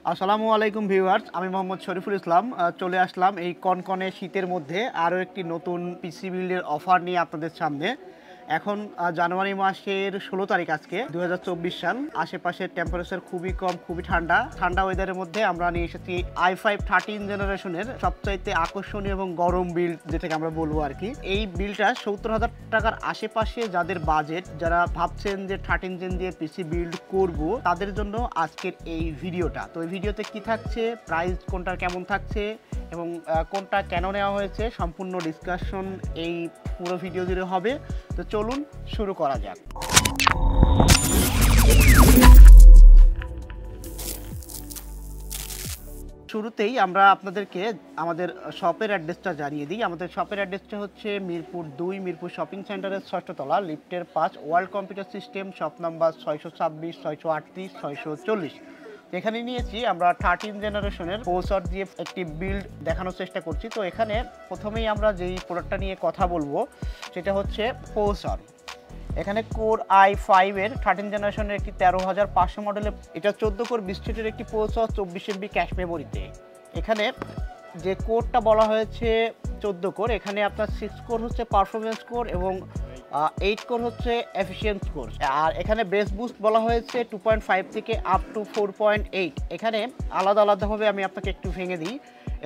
আসসালামু আলাইকুম ভিউয়ার্স, আমি মোহাম্মদ শরীফুল ইসলাম চলে আসলাম এই কনকনে শীতের মধ্যে আরও একটি নতুন পিসি বিল্ডের অফার নিয়ে আপনাদের সামনে। এখন জানুয়ারি মাসের 16 তারিখ, আজকে 2024 সাল। আশেপাশের টেম্পারেচার খুবই কম, খুবই ঠান্ডা ওয়েদারের মধ্যে আমরা নিয়ে এসেছি i5 13 জেনারেশনের সবচাইতে আকর্ষণীয় এবং গরম বিল্ড, যেটাকে আমরা বলবো আর কি। এই বিল্ডটা 70,000 টাকার আশেপাশে যাদের বাজেট, যারা ভাবছেন যে 13 জেন দিয়ে পিসি বিল্ড করব, তাদের জন্য আজকের এই ভিডিওটা। তো এই ভিডিওতে কি থাকছে, প্রাইস কোনটা কেমন থাকছে এবং কোনটা কেন নেওয়া হয়েছে, সম্পূর্ণ ডিসকাশন এই পুরো ভিডিও জুড়ে হবে। তো চলুন শুরু করা যাক। শুরুতেই আমরা আপনাদেরকে আমাদের শপের অ্যাড্রেসটা জানিয়ে দিই। আমাদের শপের অ্যাড্রেসটা হচ্ছে মিরপুর 2, মিরপুর শপিং সেন্টারের 6ষ্ঠ তলা, লিফটের 5, world computer system, shop number 626, 638, 640। এখানে নিয়েছি আমরা 13 জেনারেশনের প্রসেসর দিয়ে একটি বিল্ড দেখানোর চেষ্টা করছি। তো এখানে প্রথমেই আমরা যেই প্রোডাক্টটা নিয়ে কথা বলবো সেটা হচ্ছে প্রসেসর। এখানে কোর i5 এর 13 জেনারেশনের একটি 13500 মডেলের, এটা 14 কোর 20 থ্রেডের একটি প্রসেসর, 24 MB ক্যাশ মেমোরিতে। এখানে যে কোরটা বলা হয়েছে 14 কোর, এখানে আপনার 6 কোর হচ্ছে পারফরমেন্স কোর এবং 8 কোর হচ্ছে এফিসিয়েন্স কোর। আর এখানে বেস বুস্ট বলা হয়েছে 2.5 থেকে আপ টু 4.8। এখানে আলাদাভাবে আমি আপনাকে একটু ভেঙে দিই।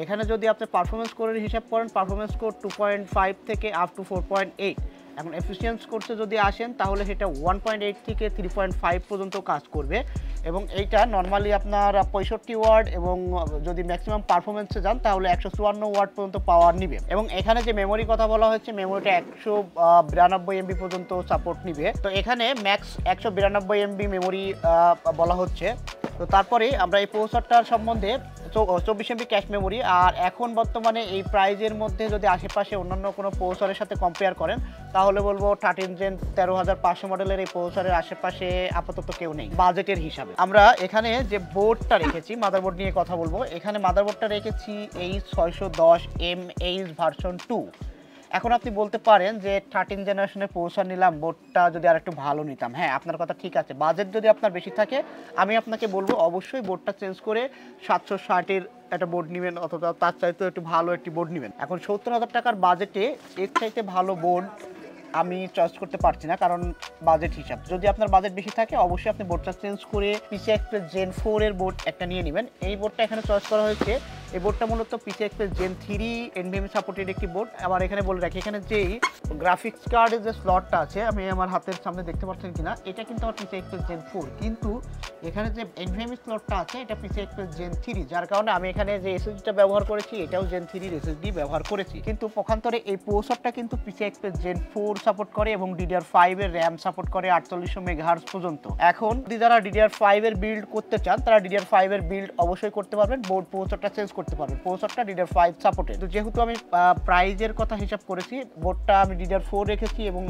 এখানে যদি আপনি পারফরমেন্স কোরের হিসাব করেন, পারফরমেন্স কোর 2.5 থেকে আপ টু 4.8। এখন এফিসিয়েন্স কোর্সে যদি আসেন তাহলে সেটা 1.8 থেকে 3.5 পর্যন্ত কাজ করবে। এবং এইটা নর্মালি আপনার 65 ওয়াট, এবং যদি ম্যাক্সিমাম পারফরমেন্সে যান তাহলে 154 ওয়াট পর্যন্ত পাওয়ার নিবে। এবং এখানে যে মেমোরি কথা বলা হচ্ছে, মেমোরিটা 192 MB পর্যন্ত সাপোর্ট নিবে। তো এখানে ম্যাক্স 192 MB মেমোরি বলা হচ্ছে। তো তারপরে আমরা এই প্রসেসরটার সম্বন্ধে 24 MB ক্যাশ মেমোরি। আর এখন বর্তমানে এই প্রাইজের মধ্যে যদি আশেপাশে অন্যান্য কোনো প্রসেসরের সাথে কম্পেয়ার করেন তাহলে বলবো 13 জেন 13500 মডেলের এই প্রসেসরের আশেপাশে আপাতত কেউ নেই বাজেটের হিসাবে। আমরা এখানে যে বোর্ডটা রেখেছি, মাদারবোর্ড নিয়ে কথা বলবো। এখানে মাদারবোর্ডটা রেখেছি 𝐂610MH ভার্সন 2। এখন আপনি বলতে পারেন যে 13 জেনারেশনের প্রসেসর নিলাম, বোর্ডটা যদি আর একটু ভালো নিতাম। হ্যাঁ, আপনার কথা ঠিক আছে। বাজেট যদি আপনার বেশি থাকে, আমি আপনাকে বলবো অবশ্যই বোর্ডটা চেঞ্জ করে 760-এর একটা বোর্ড নেবেন, অথবা তার চাইতে একটু ভালো একটি বোর্ড নেবেন। এখন 70,000 টাকার বাজেটে এর চাইতে ভালো বোর্ড আমি চয়েস করতে পারছি না, কারণ বাজেট হিসাব। যদি আপনার বাজেট বেশি থাকে অবশ্যই আপনি বোর্ডটা চেঞ্জ করে পিসি এক্সপ্রেস জেন 4 এর বোর্ড একটা নিয়ে নেবেন। এই বোর্ডটা এখানে চয়েস করা হয়েছে। এই বোর্ডটা মূলত পিসি এক্সপ্রেস জেন 3 NVMe সাপোর্টেড একটি বোর্ড। আবার এখানে বলে রাখি, এখানে যেই গ্রাফিক্স কার্ডের যে স্লটটা আছে, আমি আমার হাতের সামনে দেখতে পাচ্ছেন কিনা, এটা কিন্তু আমার পিসি এক্সপ্রেস জেন 4, কিন্তু এখানে যে NVMe স্লটটা আছে এটা পিসি এক্সপ্রেস জেন 3, যার কারণে আমি এখানে যে এসএসডিটা ব্যবহার করেছি এটাও জেন 3 এর এসএসডি ব্যবহার করেছি। কিন্তু পক্ষান্তরে এই প্রসেসরটা কিন্তু পিসি এক্সপ্রেস জেন 4 সাপোর্ট করে এবং DDR5 এর র্যাম সাপোর্ট করে 4800 মেগাহার্টজ পর্যন্ত। এখন যদি যারা DDR5 এর বিল্ড করতে চান তারা DDR5 এর বিল্ড অবশ্যই করতে পারবেন, বোর্ড প্রসেসরটা চেঞ্জ করতে পারবেন। প্রসেসরটা DDR5 সাপোর্টেড। তো যেহেতু আমি প্রাইজের কথা হিসাব করেছি, বোর্ডটা আমি DDR4 রেখেছি এবং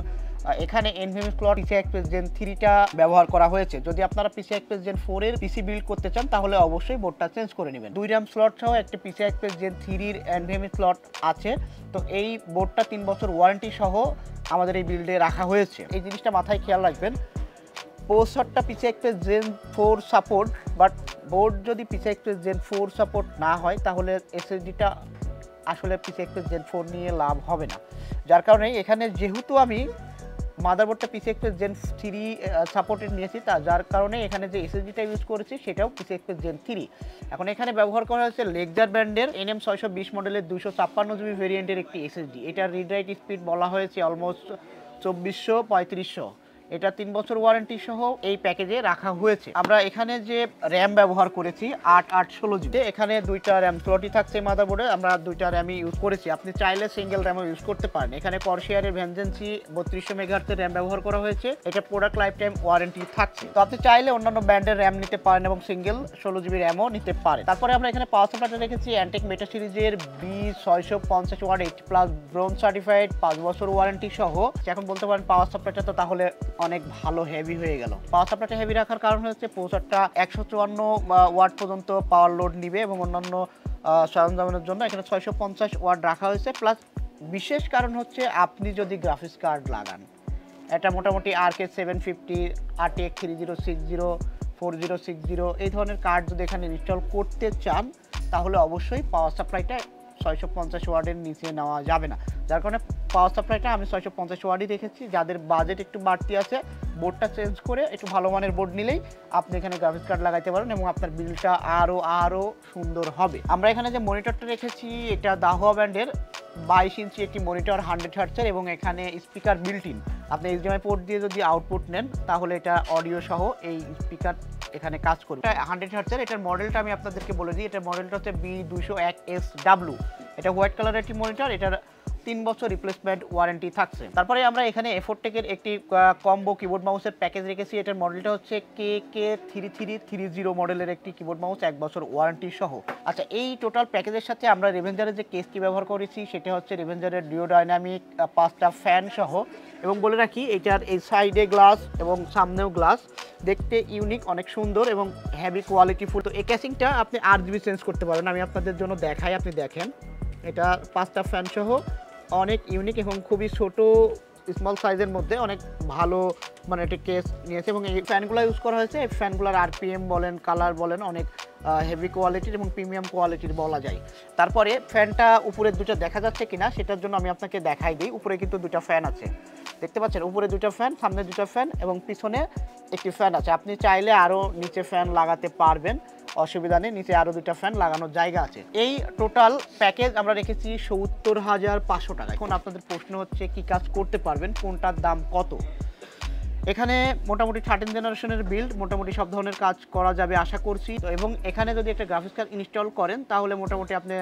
এখানে NVMe স্লট পিসি এক্সপ্রেস জেন 3টা ব্যবহার করা হয়েছে। যদি আপনারা পিসি এক্সপ্রেস জেন 4 এর পিসি বিল্ড করতে চান তাহলে অবশ্যই বোর্ডটা চেঞ্জ করে নেবেন। 2 RAM স্লট সহ একটা পিসি এক্সপ্রেস জেন 3 এর NVMe স্লট আছে। তো এই বোর্ডটা 3 বছর ওয়ারেন্টি সহ আমাদের এই বিল্ডে রাখা হয়েছে। এই জিনিসটা মাথায় খেয়াল রাখবেন। প্রসেসরটা PC express gen 4 support, but board যদি পিসি এক্সপ্রেস জেন 4 সাপোর্ট না হয় তাহলে এসএসডিটা আসলে পিসি এক্সপ্রেস জেন 4 নিয়ে লাভ হবে না। যার কারণে এখানে যেহেতু আমি মাদারবোর্ডটা পিসি এক্সপ্রেস জেন 3 সাপোর্টেড নিয়েছি, যার কারণে এখানে যে এসএসডিটা ইউজ করেছি সেটাও পিসি এক্সপ্রেস জেন 3। এখন এখানে ব্যবহার করা হয়েছে লেক্সার ব্র্যান্ডের NM620 মডেলের 256 GB ভেরিয়েন্টের একটি এসএসডি। এটার রিড রাইট স্পিড বলা হয়েছে অলমোস্ট 2400-3500। এটা 3 বছর ওয়ারেন্টি সহ এই প্যাকেজে রাখা হয়েছে। আমরা এখানে যে র্যাম ব্যবহার করেছি 8/8/16 GB। এখানে 2টা র্যাম স্লটই থাকছে মাদারবোর্ডে, আমরা 2টা র্যামই ইউজ করেছি। আপনি চাইলে সিঙ্গেল র্যামও ইউজ করতে পারেন। এখানে কর্সিয়ারের ভেনজেন্সি 3200 মেগাহার্টজের র্যাম ব্যবহার করা হয়েছে। এটা প্রোডাক্ট লাইফ টাইম ওয়ারেন্টি থাকছে। তো আপনি চাইলে অন্যান্য ব্র্যান্ডের র্যাম নিতে পারেন এবং সিঙ্গেল 16 GB র্যামও নিতে পারেন। তারপরে আমরা এখানে পাওয়ার সাপ্লাইটা রেখেছি antec মেটা সিরিজের B650 ওয়াট 80+ ব্রোঞ্জ সার্টিফাইড, 5 বছর ওয়ারেন্টি সহ। এখন বলতে পারেন পাওয়ার সাপ্লাইটা তো তাহলে অনেক ভালো হেভি হয়ে গেল। পাওয়ার সাপ্লাইটা হেভি রাখার কারণ হচ্ছে প্রসেসরটা 154 ওয়াট পর্যন্ত পাওয়ার লোড নিবে এবং অন্যান্য সরঞ্জামের জন্য এখানে 650 ওয়াট রাখা হয়েছে। প্লাস বিশেষ কারণ হচ্ছে আপনি যদি গ্রাফিক্স কার্ড লাগান, এটা মোটামুটি RK 750, RTX 3060 4060 এই ধরনের কার্ড যদি এখানে ইনস্টল করতে চান তাহলে অবশ্যই পাওয়ার সাপ্লাইটা 650 ওয়াটের নিচে নেওয়া যাবে না, যার কারণে পাওয়ার সাপ্লাইটা আমি 650 ওয়াটই রেখেছি। যাদের বাজেট একটু বাড়তি আছে বোর্ডটা চেঞ্জ করে একটু ভালো মানের বোর্ড নিলেই আপনি এখানে গ্রাফিক্স কার্ড লাগাইতে পারেন এবং আপনার বিলটা আরও সুন্দর হবে। আমরা এখানে যে মনিটরটা রেখেছি এটা দাহুয়া ব্র্যান্ডের 22 ইঞ্চি একটি মনিটর 100 হার্টজের এবং এখানে স্পিকার বিল্ট ইন। আপনি HDMI পোর্ট দিয়ে যদি আউটপুট নেন তাহলে এটা অডিও সহ এই স্পিকার এখানে কাজ করবে। এটা 100 হার্টজের। এটার মডেলটা আমি আপনাদেরকে বলে দিই, এটার মডেলটা হচ্ছে B201SW। এটা হোয়াইট কালারের একটি মনিটর, এটার 3 বছর রিপ্লেসমেন্ট ওয়ারেন্টি থাকছে। তারপরে আমরা এখানে এফোরটেকের একটি কম্বো কিবোর্ড মাউসের প্যাকেজ রেখেছি। এটার মডেলটা হচ্ছে KK3330 মডেলের একটি কিবোর্ড মাউস, 1 বছর ওয়ারেন্টি সহ। আচ্ছা, এই টোটাল প্যাকেজের সাথে আমরা রেভেঞ্জারের যে কেসটি ব্যবহার করেছি সেটা হচ্ছে রেভেঞ্জারের ডিওডাইনামিক 5টা ফ্যান সহ। এবং বলে রাখি এটার এই সাইডে গ্লাস এবং সামনেও গ্লাস, দেখতে ইউনিক, অনেক সুন্দর এবং হেভি কোয়ালিটি ফুল। তো এই ক্যাসিংটা আপনি RGB চেঞ্জ করতে পারবেন, আমি আপনাদের জন্য দেখাই, আপনি দেখেন। এটা 5টা ফ্যান সহ অনেক ইউনিক এবং খুবই ছোট স্মল সাইজের মধ্যে অনেক ভালো মানে একটা কেস নিয়েছে এবং এই ফ্যানগুলো ইউজ করা হয়েছে। এই ফ্যানগুলোর RPM বলেন, কালার বলেন, অনেক হেভি কোয়ালিটির এবং প্রিমিয়াম কোয়ালিটির বলা যায়। তারপরে ফ্যানটা উপরে দুটো দেখা যাচ্ছে কিনা সেটার জন্য আমি আপনাকে দেখাই দিই। উপরে কিন্তু দুটো ফ্যান আছে, দেখতে পাচ্ছেন, উপরে দুটো ফ্যান, সামনে দুটো ফ্যান এবং পিছনে একটি ফ্যান আছে। আপনি চাইলে আরও নিচে ফ্যান লাগাতে পারবেন, অসুবিধা নেই, নিচে আরও দুটো ফ্যান লাগানোর জায়গা আছে। এই টোটাল প্যাকেজ আমরা রেখেছি ৭০,৫০০ টাকা। এখন আপনাদের প্রশ্ন হচ্ছে কি কাজ করতে পারবেন, কোনটার দাম কত। এখানে মোটামুটি 13 জেনারেশনের বিল্ড, মোটামুটি সব ধরনের কাজ করা যাবে আশা করছি। এবং এখানে যদি একটা গ্রাফিক্স কার্ড ইনস্টল করেন তাহলে মোটামুটি আপনি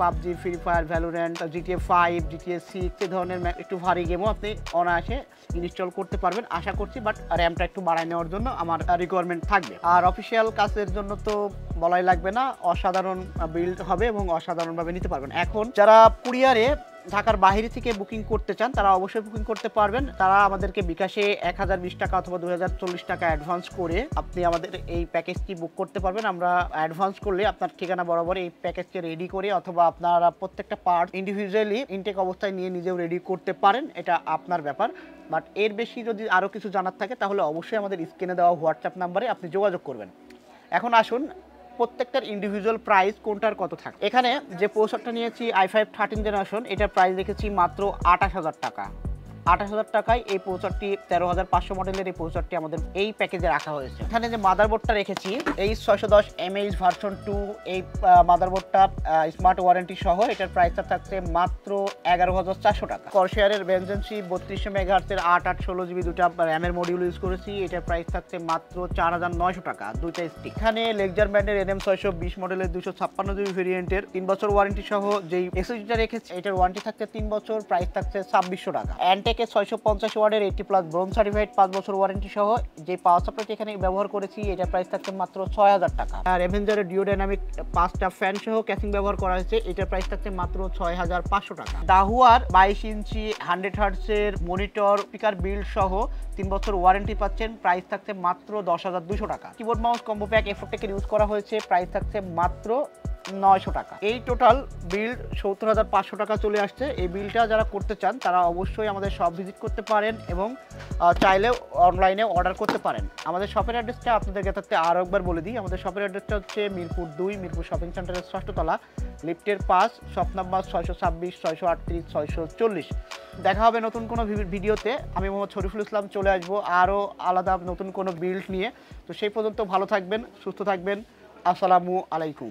PUBG, free fire, Valorant, GTA 5, GTA 6 এই ধরনের একটু ভারী গেমও আপনি অনায়াসে ইনস্টল করতে পারবেন আশা করছি। বাট র্যামটা একটু বাড়ায় নেওয়ার জন্য আমার রিকোয়ারমেন্ট থাকবে। আর অফিসিয়াল কাজের জন্য তো বলাই লাগবে না, অসাধারণ বিল্ড হবে এবং অসাধারণভাবে নিতে পারবেন। এখন যারা কুরিয়ারে ঢাকার বাইরে থেকে বুকিং করতে চান তারা অবশ্যই বুকিং করতে পারবেন। তারা আমাদেরকে বিকাশে 1020 টাকা অথবা 2040 টাকা অ্যাডভান্স করে আপনি আমাদের এই প্যাকেজটি বুক করতে পারবেন। আমরা অ্যাডভান্স করলে আপনার ঠিকানা বরাবর এই প্যাকেজটি রেডি করে অথবা আপনারা প্রত্যেকটা পার্ট ইন্ডিভিজুয়ালি ইনটেক অবস্থায় নিয়ে নিজেও রেডি করতে পারেন, এটা আপনার ব্যাপার। বাট এর বেশি যদি আরও কিছু জানার থাকে তাহলে অবশ্যই আমাদের স্ক্রিনে দেওয়া হোয়াটসঅ্যাপ নাম্বারে আপনি যোগাযোগ করবেন। এখন আসুন প্রত্যেকটার ইন্ডিভিজুয়াল প্রাইস কোনটার কত থাকে। এখানে যে প্রসেসরটা নিয়েছি i5 13 জেনারেশন, এটার প্রাইস রেখেছি মাত্র 28,000 টাকা। 28,000 টাকায় এই প্রসেসরটি 13,500 মডেলের এই প্রসেসরটি আমাদের এই প্যাকেজে রাখা হয়েছে। এখানে যে মাদারবোর্ডটা রেখেছি 𝐻610 ভার্সন 2, এই মাদারবোর্ডটা স্মার্ট ওয়ারেন্টি সহ, এটার প্রাইসটা থাকছে মাত্র 11,400 টাকা। করশিয়ারের ভেনজেন্সি 3200 মেগাহার্টজের 8/8/16 GB দুটা র্যামের মডিউল ইউজ করেছি, এটার প্রাইস থাকছে মাত্র 4,900 টাকা, দুইটা স্টিক। এখানে লেক্সার ব্র্যান্ডের NM620 মডেলের 256 GB ভেরিয়েন্টের 3 বছর ওয়ারেন্টি সহ যেই এসএসডিটা রেখেছি এটার ওয়ারেন্টি থাকছে 3 বছর, প্রাইস থাকছে 2600 টাকা। antec 650 ওয়াটের 80+ ব্রোঞ্জ সার্টিফাইড 5 বছর ওয়ারেন্টি সহ যে পাওয়ার সাপ্লাইটি এখানে ব্যবহার করেছি এটার প্রাইস থাকছে মাত্র 6,000 টাকা। আর রেভেঞ্জারের ডিওডাইনামিক 5টা ফ্যান সহ ক্যাসিং ব্যবহার করা হয়েছে, এটার প্রাইস থাকছে মাত্র 6,500 টাকা। দাহুয়ার 22 ইঞ্চি 100 হার্টজের মনিটর স্পিকার বিল্ড সহ 3 বছর ওয়ারেন্টি পাচ্ছেন, প্রাইস থাকছে মাত্র 10,200 টাকা। কিবোর্ড মাউস কম্বো প্যাক এফোরটেকের ইউজ করা হয়েছে, প্রাইস থাকছে মাত্র 900 টাকা। এই টোটাল বিল্ড ৭০,৫০০ টাকা চলে আসছে। এই বিলটা যারা করতে চান তারা অবশ্যই আমাদের শপ ভিজিট করতে পারেন এবং চাইলে অনলাইনে অর্ডার করতে পারেন। আমাদের শপের অ্যাড্রেসটা আপনাদেরকে থাকতে আরও একবার বলে দিই। আমাদের শপের অ্যাড্রেসটা হচ্ছে মিরপুর 2, মিরপুর শপিং সেন্টারের 6ষ্ঠ তলা, লিফটের 5, শপ নাম্বার 626, 638, 640। দেখা হবে নতুন কোনো ভিডিওতে। আমি মোহাম্মদ শরীফুল ইসলাম চলে আসবো আরও আলাদা নতুন কোনো বিল্ড নিয়ে। তো সেই পর্যন্ত ভালো থাকবেন, সুস্থ থাকবেন। আসসালামু আলাইকুম।